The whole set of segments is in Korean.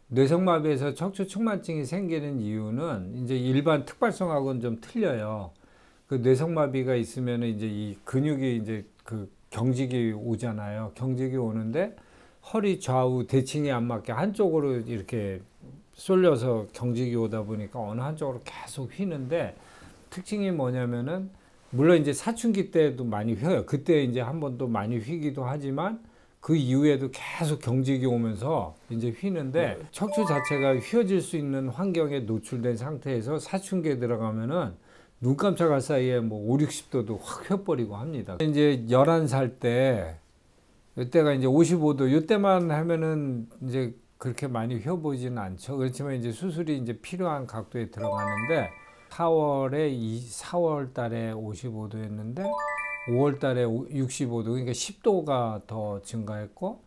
뇌성마비에서 척추 측만증이 생기는 이유는 이제 일반 특발성하고는 좀 틀려요. 그 뇌성마비가 있으면 이제 이 근육이 이제 그 경직이 오잖아요. 경직이 오는데 허리 좌우 대칭이 안 맞게 한쪽으로 이렇게 쏠려서 경직이 오다 보니까 어느 한쪽으로 계속 휘는데, 특징이 뭐냐면은 물론 이제 사춘기 때도 많이 휘어요. 그때 이제 한 번 또 많이 휘기도 하지만 그 이후에도 계속 경직이 오면서 이제 휘는데, 척추 자체가 휘어질 수 있는 환경에 노출된 상태에서 사춘기에 들어가면은 눈 깜짝할 사이에 뭐 5, 60도도 확 휘어버리고 합니다. 이제 11살 때, 이때가 이제 55도, 이때만 하면은 이제 그렇게 많이 휘어보지는 않죠. 그렇지만 이제 수술이 이제 필요한 각도에 들어가는데, 4월 달에 55도였는데 5월 달에 65도, 그러니까 10도가 더 증가했고,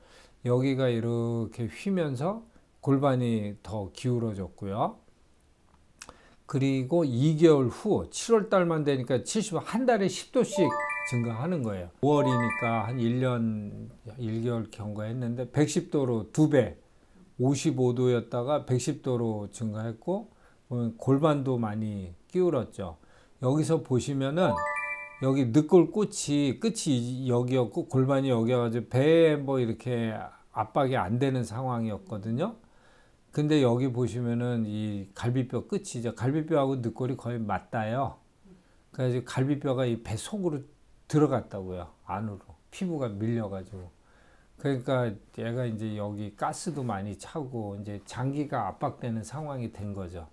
여기가 이렇게 휘면서 골반이 더 기울어졌고요. 그리고 2개월 후 7월 달만 되니까 한 달에 10도씩 증가하는 거예요. 5월이니까 한 1년 1개월 경과했는데 110도로 2배, 55도였다가 110도로 증가했고, 골반도 많이 기울었죠. 여기서 보시면은 여기 늑골 끝이 여기였고 골반이 여기여가지고 배에 뭐 이렇게 압박이 안 되는 상황이었거든요. 근데 여기 보시면은 이 갈비뼈 끝이죠. 갈비뼈하고 늑골이 거의 맞닿아요. 그래서 갈비뼈가 이 배 속으로 들어갔다고요. 안으로. 피부가 밀려가지고. 그러니까 얘가 이제 여기 가스도 많이 차고 이제 장기가 압박되는 상황이 된 거죠.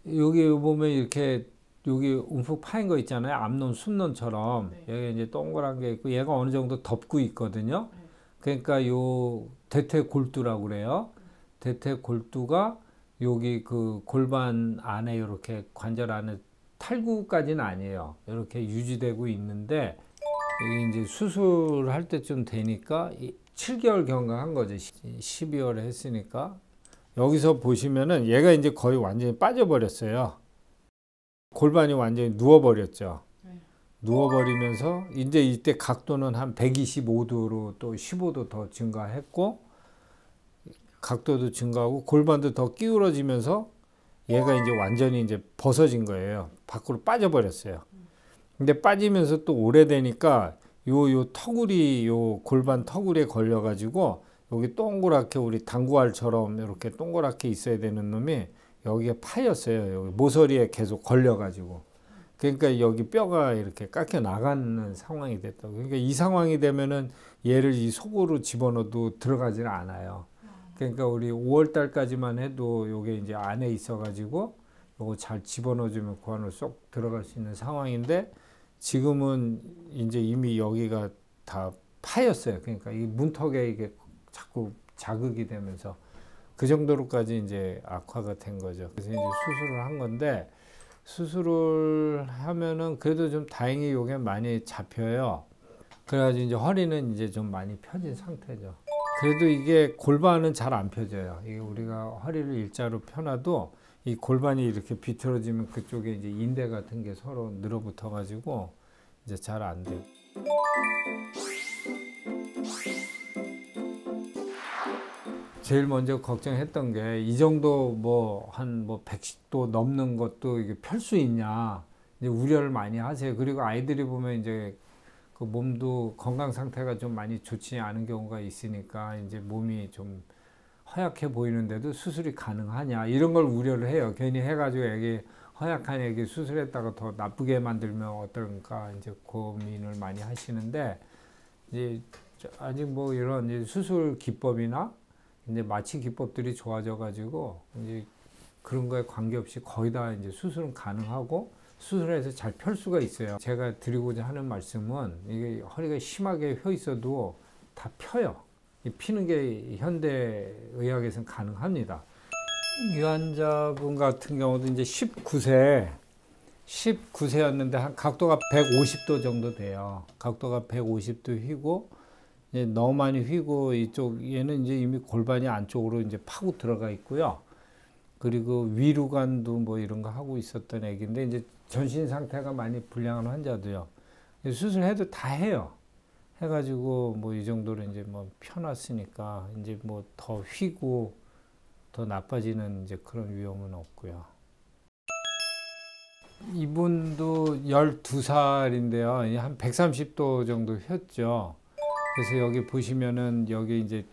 여기 보면 이렇게 여기 움푹 파인 거 있잖아요. 암론, 숨론처럼. 네. 여기 이제 동그란 게 있고 얘가 어느 정도 덮고 있거든요. 네. 그러니까 요 대퇴골두라고 그래요. 대퇴골두가 여기 그 골반 안에 이렇게 관절 안에 탈구까지는 아니에요. 이렇게 유지되고 있는데, 이게 이제 수술할 때쯤 되니까 7개월 경과한 거죠. 12월에 했으니까. 여기서 보시면은 얘가 이제 거의 완전히 빠져버렸어요. 골반이 완전히 누워버렸죠. 누워버리면서 이제 이때 각도는 한 125도로 또 15도 더 증가했고, 각도도 증가하고 골반도 더 기울어지면서 얘가 이제 완전히 이제 벗어진 거예요. 밖으로 빠져버렸어요. 근데 빠지면서 또 오래되니까 요 터구리, 요 골반 터구리에 걸려가지고 여기 동그랗게 우리 당구알처럼 이렇게 동그랗게 있어야 되는 놈이 여기에 파였어요. 여기 모서리에 계속 걸려가지고. 그러니까 여기 뼈가 이렇게 깎여 나가는 상황이 됐다고. 그러니까 이 상황이 되면은 얘를 이 속으로 집어넣어도 들어가지는 않아요. 그러니까 우리 5월 달까지만 해도 요게 이제 안에 있어가지고 요거 잘 집어넣어주면 그 안으로 쏙 들어갈 수 있는 상황인데, 지금은 이제 이미 여기가 다 파였어요. 그러니까 이 문턱에 이게 자꾸 자극이 되면서 그 정도로까지 이제 악화가 된 거죠. 그래서 이제 수술을 한 건데, 수술을 하면은 그래도 좀 다행히 요게 많이 잡혀요. 그래가지고 이제 허리는 이제 좀 많이 펴진 상태죠. 그래도 이게 골반은 잘 안 펴져요. 이게 우리가 허리를 일자로 펴놔도 이 골반이 이렇게 비틀어지면 그쪽에 이제 인대 같은 게 서로 늘어붙어 가지고 이제 잘 안 돼요. 제일 먼저 걱정했던 게 이 정도 한 110도 넘는 것도 이게 펼 수 있냐 이제 우려를 많이 하세요. 그리고 아이들이 보면 이제 그 몸도 건강 상태가 좀 많이 좋지 않은 경우가 있으니까 이제 몸이 좀 허약해 보이는데도 수술이 가능하냐 이런 걸 우려를 해요. 괜히 해가지고 애기 허약한 애기 수술했다가 더 나쁘게 만들면 어떨까 이제 고민을 많이 하시는데, 이제 아직 뭐 이런 이제 수술 기법이나 이제 마취 기법들이 좋아져 가지고 이제 그런 거에 관계없이 거의 다 이제 수술은 가능하고 수술해서 잘 펼 수가 있어요. 제가 드리고자 하는 말씀은 이게 허리가 심하게 휘어 있어도 다 펴요. 피는 게 현대 의학에서는 가능합니다. 이 환자분 같은 경우도 이제 19세였는데 한 각도가 150도 정도 돼요. 각도가 150도 휘고, 이제 너무 많이 휘고 이쪽 얘는 이제 이미 골반이 안쪽으로 이제 파고 들어가 있고요. 그리고 위루관도 뭐 이런 거 하고 있었던 애기인데 이제 전신 상태가 많이 불량한 환자도요. 수술해도 다 해요. 해가지고 뭐 이 정도로 이제 뭐 펴놨으니까 이제 뭐 더 휘고 더 나빠지는 이제 그런 위험은 없고요. 이분도 12살인데요. 한 130도 정도 휘었죠. 그래서 여기 보시면은 여기 이제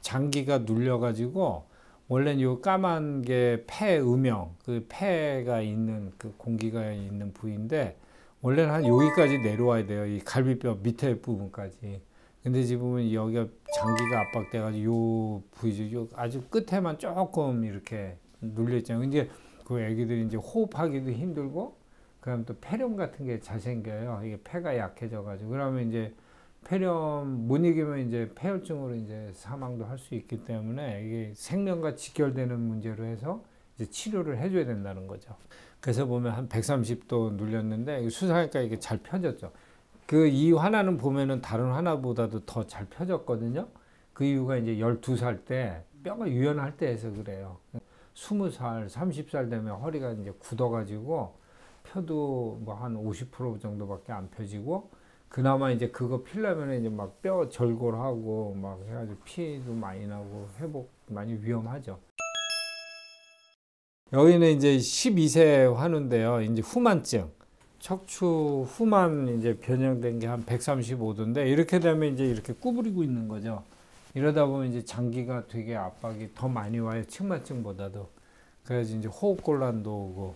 장기가 눌려가지고 원래는 요 까만 게 폐음영, 그 폐가 있는 그 공기가 있는 부위인데 원래는 한 여기까지 내려와야 돼요. 이 갈비뼈 밑에 부분까지. 근데 지금은 여기가 장기가 압박돼가지고 요 부위죠. 요 아주 끝에만 조금 이렇게 눌려 있잖아요. 이제 그 애기들이 이제 호흡하기도 힘들고, 그다음 또 폐렴 같은 게 잘 생겨요. 이게 폐가 약해져가지고 그러면 이제 폐렴 못 이기면 이제 폐혈증으로 이제 사망도 할 수 있기 때문에 이게 생명과 직결되는 문제로 해서 이제 치료를 해줘야 된다는 거죠. 그래서 보면 한 130도 눌렸는데 수술하니까 이게 잘 펴졌죠. 그 이유 하나는 보면은 다른 하나보다도 더 잘 펴졌거든요. 그 이유가 이제 12살 때 뼈가 유연할 때 해서 그래요. 20살, 30살 되면 허리가 이제 굳어가지고 펴도 뭐 한 50% 정도밖에 안 펴지고, 그나마 이제 그거 피려면 이제 막 뼈 절골하고 막 해가지고 피도 많이 나고 회복 많이 위험하죠. 여기는 이제 12세 환우인데요. 이제 후만증, 척추 후만 이제 변형된 게 한 135도인데 이렇게 되면 이제 이렇게 구부리고 있는 거죠. 이러다 보면 이제 장기가 되게 압박이 더 많이 와요. 측만증보다도. 그래서 이제 호흡곤란도 오고,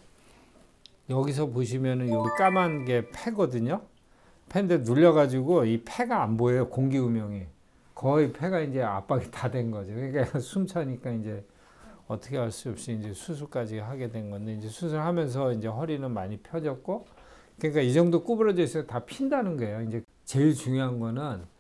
여기서 보시면은 여기 까만 게 폐거든요. 폐인데 눌려가지고 이 폐가 안 보여요. 공기 음영이. 거의 폐가 이제 압박이 다 된 거죠. 그러니까 숨 차니까 이제 어떻게 할 수 없이 이제 수술까지 하게 된 건데, 이제 수술하면서 이제 허리는 많이 펴졌고, 그러니까 이 정도 구부러져 있어요. 다 핀다는 거예요. 이제 제일 중요한 거는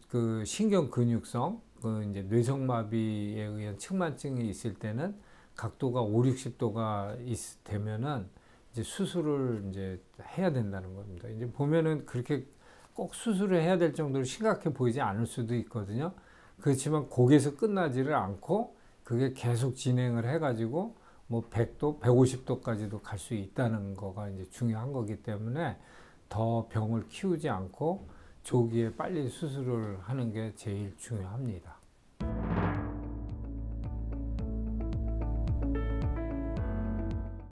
그 신경 근육성, 그 이제 뇌성마비에 의한 측만증이 있을 때는 각도가 5, 60도가 되면은 이제 수술을 이제 해야 된다는 겁니다. 이제 보면은 그렇게 꼭 수술을 해야 될 정도로 심각해 보이지 않을 수도 있거든요. 그렇지만 거기에서 끝나지를 않고 그게 계속 진행을 해가지고 뭐 100도, 150도까지도 갈 수 있다는 거가 이제 중요한 거기 때문에 더 병을 키우지 않고 조기에 빨리 수술을 하는 게 제일 중요합니다.